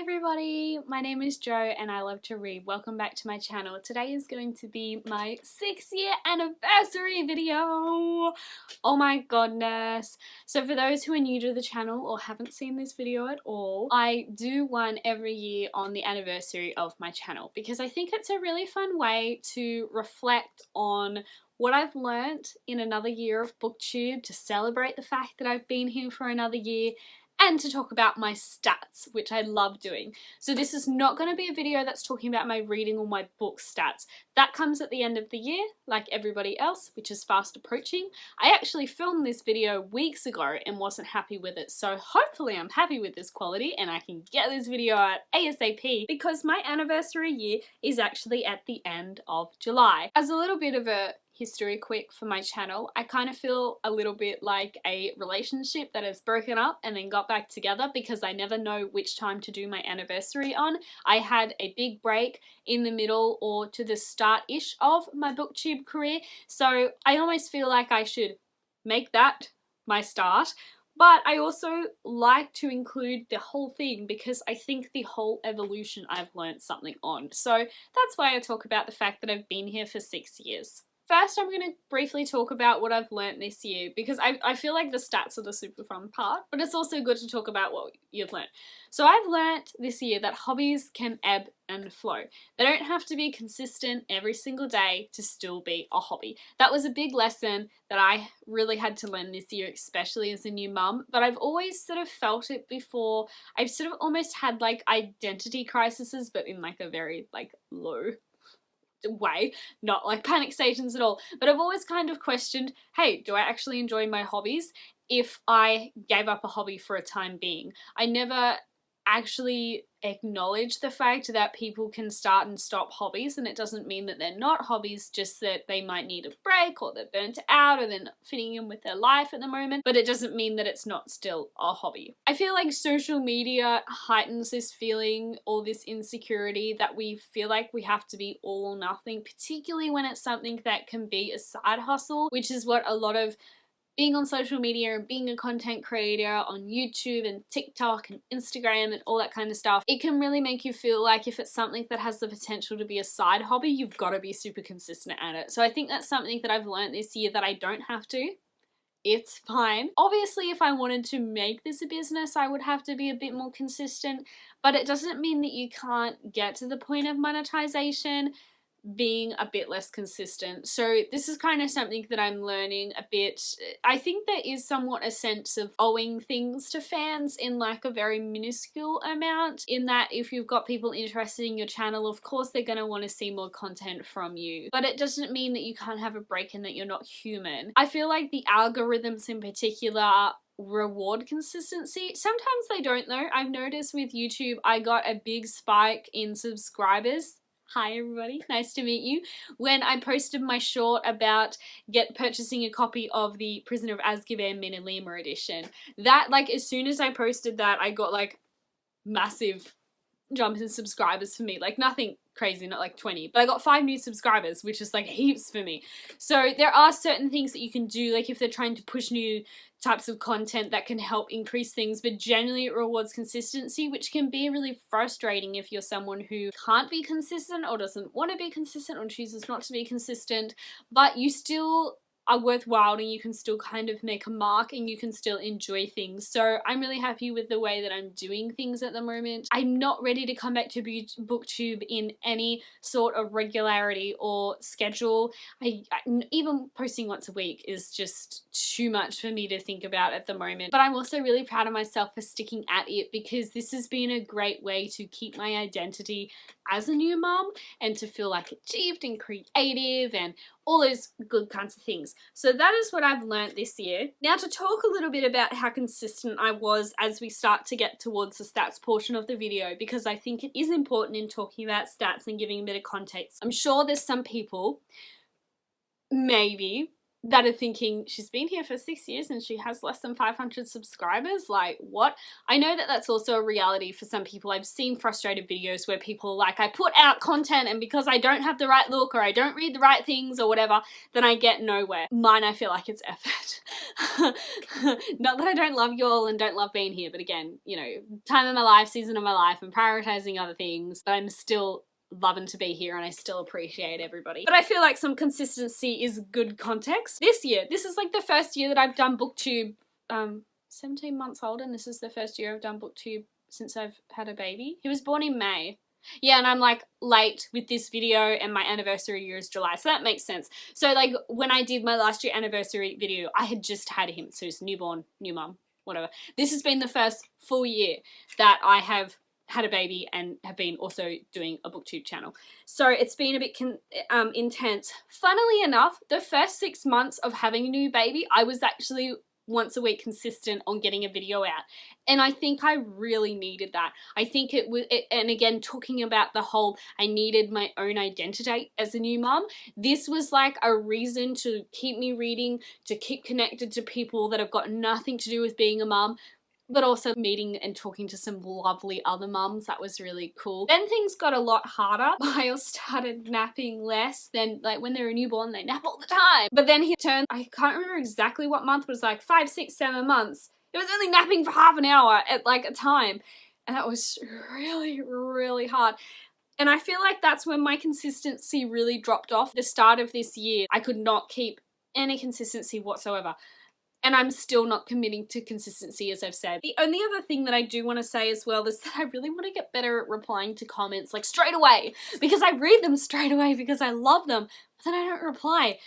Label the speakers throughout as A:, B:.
A: everybody, my name is Jo and I love to read. Welcome back to my channel. Today is going to be my 6-year anniversary video. Oh my goodness. So for those who are new to the channel or haven't seen this video at all, I do one every year on the anniversary of my channel because I think it's a really fun way to reflect on what I've learnt in another year of BookTube, to celebrate the fact that I've been here for another year, and to talk about my stats, which I love doing. So this is not going to be a video that's talking about my reading or my book stats. That comes at the end of the year, like everybody else, which is fast approaching. I actually filmed this video weeks ago and wasn't happy with it, so hopefully I'm happy with this quality and I can get this video out ASAP because my anniversary year is actually at the end of July. As a little bit of a history quick for my channel, I kind of feel a little bit like a relationship that has broken up and then got back together because I never know which time to do my anniversary on. I had a big break in the middle or to the start-ish of my BookTube career, so I almost feel like I should make that my start. But I also like to include the whole thing because I think the whole evolution I've learned something on. So that's why I talk about the fact that I've been here for 6 years. First, I'm going to briefly talk about what I've learnt this year because I feel like the stats are the super fun part, but it's also good to talk about what you've learnt. So I've learnt this year that hobbies can ebb and flow. They don't have to be consistent every single day to still be a hobby. That was a big lesson that I really had to learn this year, especially as a new mum, but I've always sort of felt it before. I've sort of almost had like identity crises, but in like a very like low way, not like panic stations at all, but I've always kind of questioned, hey, do I actually enjoy my hobbies if I gave up a hobby for a time being? I never actually acknowledge the fact that people can start and stop hobbies, and it doesn't mean that they're not hobbies, just that they might need a break or they're burnt out or they're not fitting in with their life at the moment, but it doesn't mean that it's not still a hobby. I feel like social media heightens this feeling or this insecurity that we feel like we have to be all or nothing, particularly when it's something that can be a side hustle, which is what a lot of being on social media and being a content creator on YouTube and TikTok and Instagram and all that kind of stuff, it can really make you feel like if it's something that has the potential to be a side hobby, you've got to be super consistent at it. So I think that's something that I've learned this year, that I don't have to. It's fine. Obviously, if I wanted to make this a business, I would have to be a bit more consistent, but it doesn't mean that you can't get to the point of monetization being a bit less consistent. So this is kind of something that I'm learning a bit. I think there is somewhat a sense of owing things to fans in like a very minuscule amount, in that if you've got people interested in your channel, of course they're going to want to see more content from you, but it doesn't mean that you can't have a break and that you're not human. I feel like the algorithms in particular reward consistency. Sometimes they don't though. I've noticed with YouTube I got a big spike in subscribers. Hi everybody, nice to meet you. When I posted my short about purchasing a copy of the Prisoner of Azkaban Min and Lima edition, that like as soon as I posted that, I got like massive jump in subscribers for me. Like nothing crazy, not like 20, but I got 5 new subscribers, which is like heaps for me. So there are certain things that you can do, like if they're trying to push new types of content that can help increase things, but generally it rewards consistency, which can be really frustrating if you're someone who can't be consistent or doesn't want to be consistent or chooses not to be consistent, but you still are worthwhile and you can still kind of make a mark and you can still enjoy things. So I'm really happy with the way that I'm doing things at the moment. I'm not ready to come back to BookTube in any sort of regularity or schedule. Even posting once a week is just too much for me to think about at the moment. But I'm also really proud of myself for sticking at it because this has been a great way to keep my identity as a new mum and to feel like achieved and creative and all those good kinds of things. So that is what I've learnt this year. Now to talk a little bit about how consistent I was as we start to get towards the stats portion of the video, because I think it is important in talking about stats and giving a bit of context. I'm sure there's some people, maybe, that are thinking, she's been here for 6 years and she has less than 500 subscribers, like what? I know that that's also a reality for some people. I've seen frustrated videos where people are like, I put out content and because I don't have the right look or I don't read the right things or whatever, then I get nowhere. Mine, I feel like it's effort. Not that I don't love you all and don't love being here, but again, you know, time of my life, season of my life, I'm prioritizing other things, but I'm still loving to be here and I still appreciate everybody. But I feel like some consistency is good context. This year, this is like the first year that I've done BookTube, 17 months old, and this is the first year I've done BookTube since I've had a baby. He was born in May. Yeah, and I'm like late with this video and my anniversary year is July, so that makes sense. So like when I did my last year anniversary video, I had just had him, so he's newborn, new mum, whatever. This has been the first full year that I have had a baby and have been also doing a BookTube channel. So it's been a bit intense. Funnily enough, the first 6 months of having a new baby, I was actually once a week consistent on getting a video out. And I think I really needed that. I think it was, and again, talking about the whole, I needed my own identity as a new mum. This was like a reason to keep me reading, to keep connected to people that have got nothing to do with being a mum, but also meeting and talking to some lovely other mums. That was really cool. Then things got a lot harder. Miles started napping less. Then like when they're a newborn, they nap all the time. But then he turned, I can't remember exactly what month, it was like 5, 6, 7 months. It was only napping for half an hour at like a time. And that was really, really hard. And I feel like that's when my consistency really dropped off. The start of this year, I could not keep any consistency whatsoever. And I'm still not committing to consistency, as I've said. The only other thing that I do want to say as well is that I really want to get better at replying to comments like straight away, because I read them straight away because I love them, but then I don't reply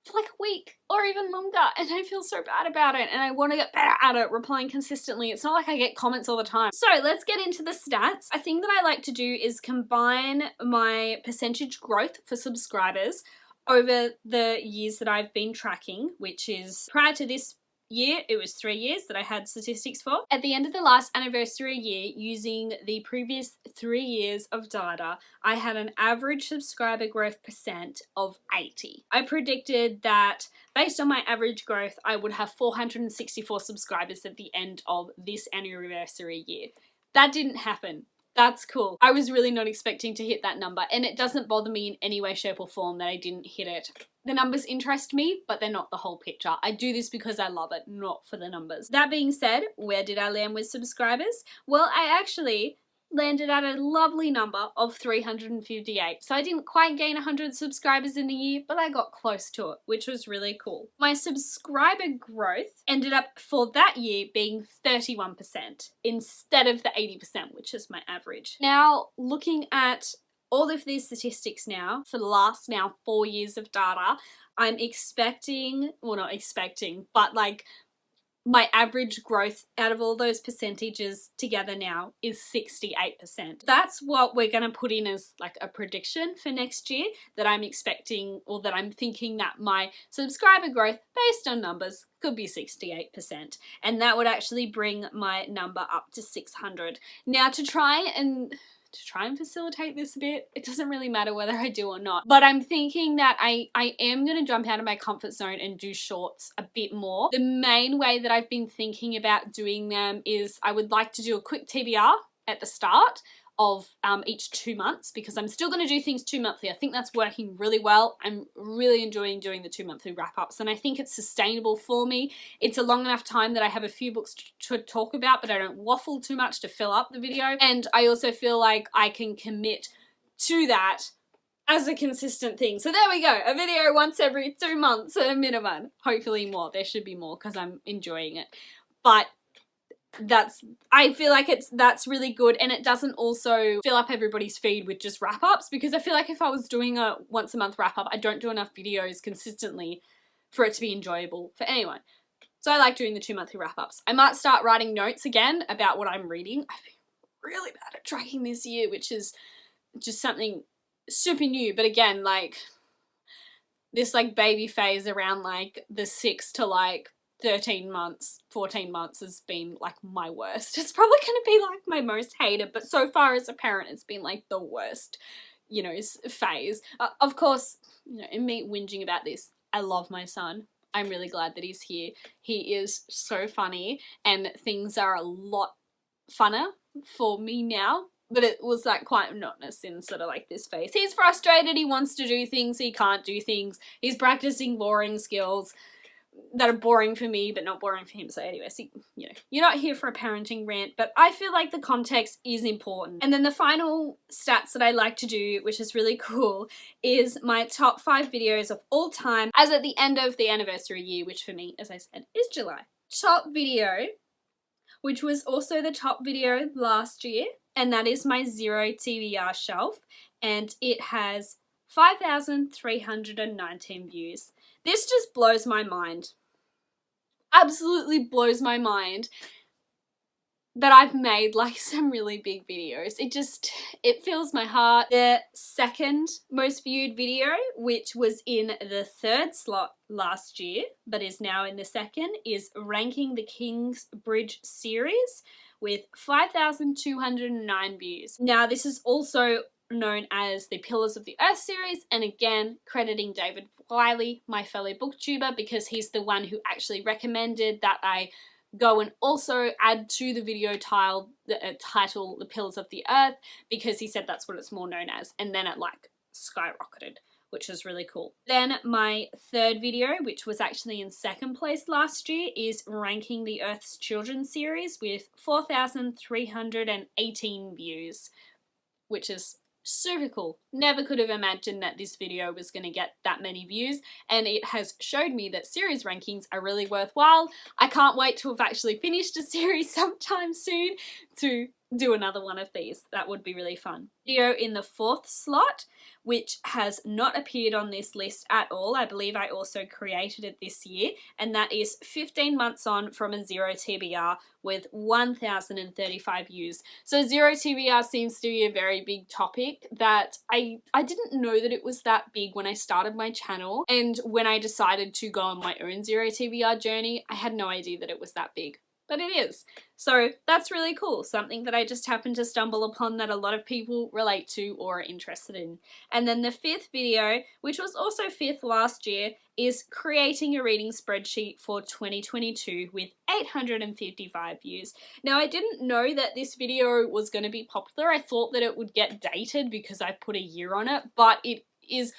A: for like a week or even longer, and I feel so bad about it, and I want to get better at it, replying consistently. It's not like I get comments all the time. So let's get into the stats. A thing that I like to do is combine my percentage growth for subscribers over the years that I've been tracking, which is prior to this year, it was 3 years that I had statistics for. At the end of the last anniversary year, using the previous 3 years of data, I had an average subscriber growth percent of 80. I predicted that based on my average growth, I would have 464 subscribers at the end of this anniversary year. That didn't happen. That's cool. I was really not expecting to hit that number, and it doesn't bother me in any way, shape or form that I didn't hit it. The numbers interest me, but they're not the whole picture. I do this because I love it, not for the numbers. That being said, where did I land with subscribers? Well, I actually landed at a lovely number of 358. So I didn't quite gain 100 subscribers in the year, but I got close to it, which was really cool. My subscriber growth ended up for that year being 31% instead of the 80%, which is my average. Now, looking at all of these statistics now, for the last 4 years of data, I'm expecting, well not expecting, but like my average growth out of all those percentages together now is 68%. That's what we're going to put in as like a prediction for next year, that I'm expecting, or that I'm thinking that my subscriber growth based on numbers could be 68%. And that would actually bring my number up to 600. Now to try and facilitate this a bit, it doesn't really matter whether I do or not, but I'm thinking that I am going to jump out of my comfort zone and do shorts a bit more. The main way that I've been thinking about doing them is I would like to do a quick TBR at the start of each 2 months, because I'm still going to do things 2 monthly. I think that's working really well. I'm really enjoying doing the 2 monthly wrap-ups, and I think it's sustainable for me. It's a long enough time that I have a few books to talk about, but I don't waffle too much to fill up the video, and I also feel like I can commit to that as a consistent thing. So there we go, a video once every 2 months at a minimum. Hopefully more. There should be more because I'm enjoying it, but I feel like that's really good, and it doesn't also fill up everybody's feed with just wrap-ups, because I feel like if I was doing a once a month wrap-up, I don't do enough videos consistently for it to be enjoyable for anyone. So I like doing the 2 monthly wrap-ups. I might start writing notes again about what I'm reading. I've been really bad at tracking this year, which is just something super new, but again, like this like baby phase around like the 6 to like 13 months, 14 months has been like my worst. It's probably going to be like my most hated, but so far as a parent, it's been like the worst, you know, phase. Of course, you know, in me whinging about this, I love my son. I'm really glad that he's here. He is so funny and things are a lot funner for me now, but it was like quite monotonous in sort of like this phase. He's frustrated, he wants to do things, he can't do things, he's practicing boring skills that are boring for me but not boring for him. So anyway, so, you know, you're not here for a parenting rant, but I feel like the context is important. And then the final stats that I like to do, which is really cool, is my top 5 videos of all time as at the end of the anniversary year, which for me, as I said, is July. Top video, which was also the top video last year, and that is my 0 TBR shelf, and it has 5,319 views. This just blows my mind. Absolutely blows my mind that I've made like some really big videos. It fills my heart. The second most viewed video, which was in the 3rd slot last year, but is now in the 2nd, is Ranking the King's Bridge series with 5,209 views. Now this is also known as the Pillars of the Earth series, and again crediting David Wiley, my fellow booktuber, because he's the one who actually recommended that I go and also add to the video title The Pillars of the Earth, because he said that's what it's more known as, and then it like skyrocketed, which was really cool. Then my 3rd video, which was actually in 2nd place last year, is Ranking the Earth's Children series with 4,318 views, which is super cool. Never could have imagined that this video was going to get that many views, and it has showed me that series rankings are really worthwhile. I can't wait to have actually finished a series sometime soon to do another one of these. That would be really fun. Video in the 4th slot, which has not appeared on this list at all. I believe I also created it this year, and that is 15 months on from a 0 TBR with 1,035 views. So 0 TBR seems to be a very big topic that I didn't know that it was that big when I started my channel, and when I decided to go on my own 0 TBR journey, I had no idea that it was that big. But it is. So that's really cool. Something that I just happened to stumble upon that a lot of people relate to or are interested in. And then the 5th video, which was also 5th last year, is Creating a Reading Spreadsheet for 2022 with 855 views. Now I didn't know that this video was going to be popular. I thought that it would get dated because I put a year on it, but it is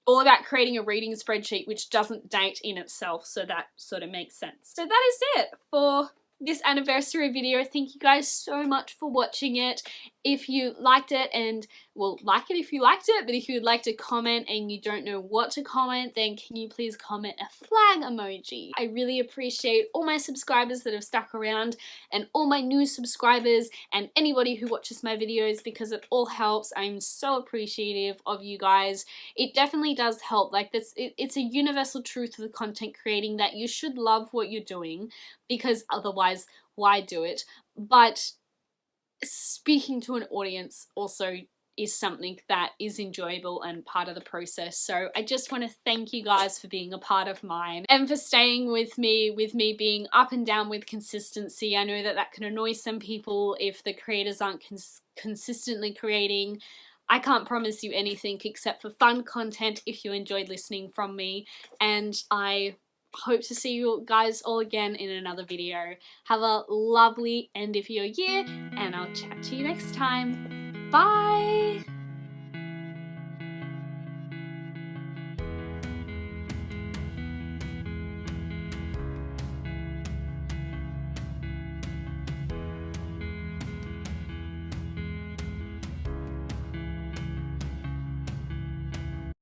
A: all about creating a reading spreadsheet which doesn't date in itself, so that sort of makes sense. So that is it for this anniversary video. Thank you guys so much for watching it. If you liked it, and well, like it if you liked it, but if you would like to comment and you don't know what to comment, then can you please comment a flag emoji? I really appreciate all my subscribers that have stuck around, and all my new subscribers, and anybody who watches my videos, because it all helps. I'm so appreciative of you guys. It definitely does help. Like this, it's a universal truth of the content creating that you should love what you're doing, because otherwise why do it? But speaking to an audience also is something that is enjoyable and part of the process. So I just want to thank you guys for being a part of mine and for staying with me being up and down with consistency. I know that that can annoy some people if the creators aren't consistently creating. I can't promise you anything except for fun content if you enjoyed listening from me, and I hope to see you guys all again in another video. Have a lovely end of your year, and I'll chat to you next time. Bye!